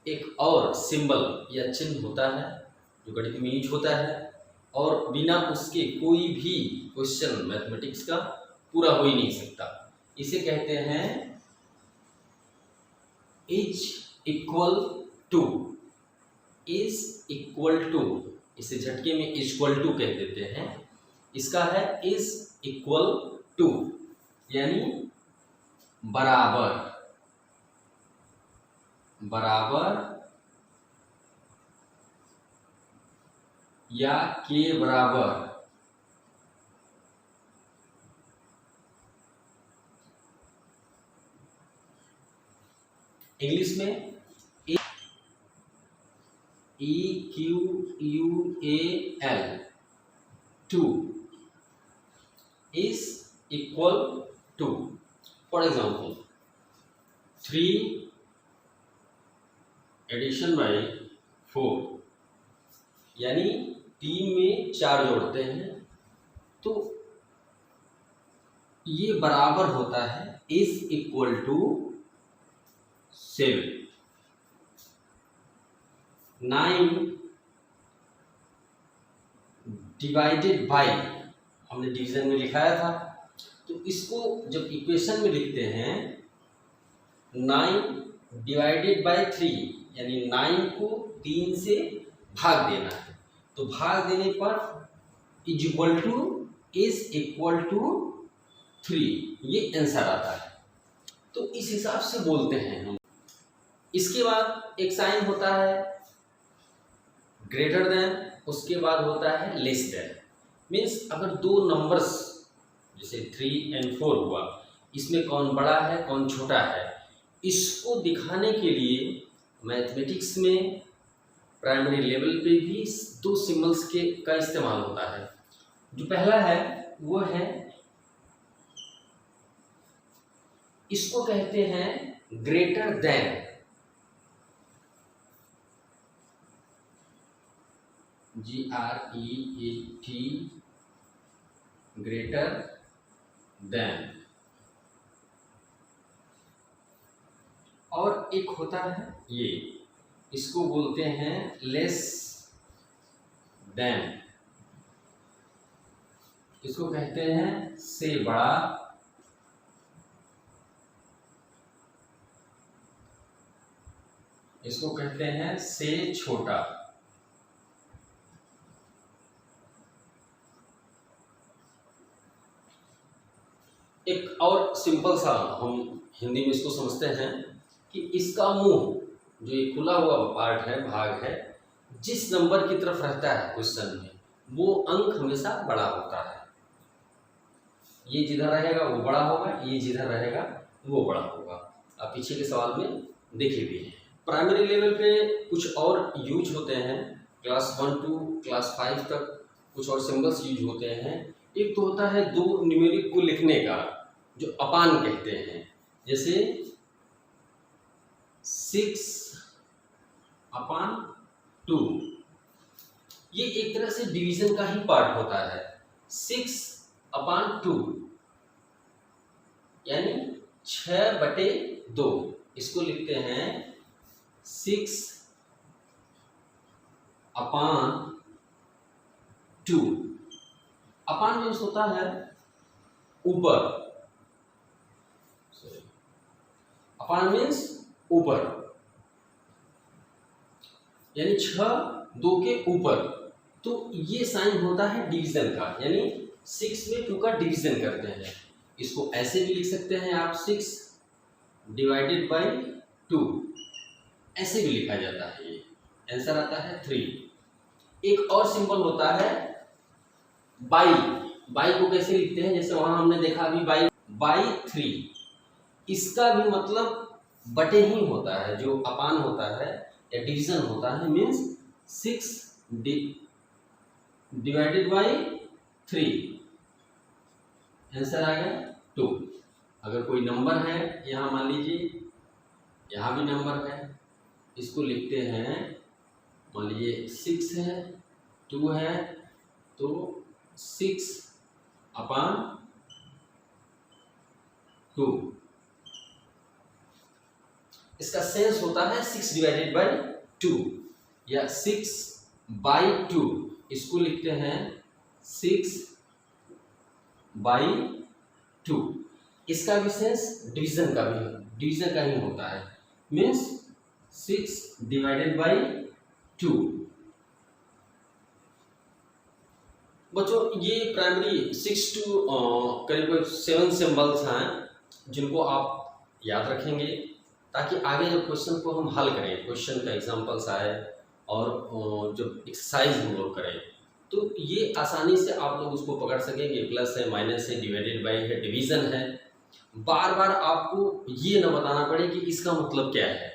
एक और सिंबल या चिन्ह होता है जो गणित में यूज होता है और बिना उसके कोई भी क्वेश्चन मैथमेटिक्स का पूरा हो ही नहीं सकता। इसे कहते हैं is equal to. Is equal to, इसे झटके में इक्वल टू कह देते हैं। इसका है इज इक्वल टू यानी बराबर, बराबर या के बराबर। इंग्लिश में EQUAL to is equal to, for example 3 addition by 4 यानी 3 में 4 जोड़ते हैं तो ये बराबर होता है is equal to 7। 9 divided by, हमने डिवीजन में लिखाया था, तो इसको जब इक्वेशन में लिखते हैं 9 डिवाइडेड बाई 3 यानी 9 को 3 से भाग देना है, तो भाग देने पर इज इक्वल टू 3 ये आंसर आता है। तो इस हिसाब से बोलते हैं हम। इसके बाद एक साइन होता है ग्रेटर देन, उसके बाद होता है लेस देन। मीन्स अगर दो नंबर्स जैसे 3 और 4 हुआ, इसमें कौन बड़ा है कौन छोटा है, इसको दिखाने के लिए मैथमेटिक्स में प्राइमरी लेवल पे भी दो सिंबल्स का इस्तेमाल होता है। जो पहला है वो है, इसको कहते हैं greater than. GREAT greater than. और एक होता है ये, इसको बोलते हैं लेस देन। इसको कहते हैं से बड़ा, इसको कहते हैं से छोटा। एक और सिंपल सा हम हिंदी में इसको समझते हैं कि इसका मुंह, जो ये खुला हुआ पार्ट है, भाग है, जिस नंबर की तरफ रहता है क्वेश्चन में, वो अंक हमेशा बड़ा होता है। ये जिधर रहेगा वो बड़ा होगा, ये जिधर रहेगा वो बड़ा होगा। आप पीछे के सवाल में देखे भी हैं। प्राइमरी लेवल पे कुछ और यूज होते हैं, क्लास 1 to क्लास 5 तक कुछ और सिंबल्स यूज होते हैं। एक तो होता है दो न्यूमेरिक को लिखने का, जो अपान कहते हैं, जैसे 6/2। ये एक तरह से डिवीजन का ही पार्ट होता है। 6/2 यानी 6/2, इसको लिखते हैं 6/2। अपान मीन्स होता है ऊपर, अपान मीन्स ऊपर, यानी 6/2 के ऊपर। तो ये साइन होता है डिवीजन का, यानी 6 में 2 का डिवीजन करते हैं। इसको ऐसे भी लिख सकते हैं आप 6/2, ऐसे भी लिखा जाता है। ये आंसर आता है 3। एक और सिंबल होता है बाई। बाई को कैसे लिखते हैं, जैसे वहां हमने देखा अभी बाई 3। इसका भी मतलब बटे ही होता है, जो अपान होता है या डिवीजन होता है, मीन्स 6/3। आंसर आ गया 2। अगर कोई नंबर है, यहाँ मान लीजिए यहाँ भी नंबर है, इसको लिखते हैं, मान लीजिए 6 है, 2 है, तो 6/2। इसका सेंस होता है 6/2 या 6/2, इसको लिखते हैं 6/2। इसका भी सेंस डिवीजन का ही होता है, मीन्स 6/2। बच्चों ये प्राइमरी 6 to करीब 7 सिंबल्स हैं जिनको आप याद रखेंगे, ताकि आगे जब क्वेश्चन को हम हल करें, क्वेश्चन का एग्जांपल्स आए और जब एक्सरसाइज हम लोग करें तो ये आसानी से आप लोग उसको पकड़ सकेंगे। प्लस है, माइनस है, डिवाइडेड बाय है, डिवीज़न है। बार बार आपको ये ना बताना पड़े कि इसका मतलब क्या है,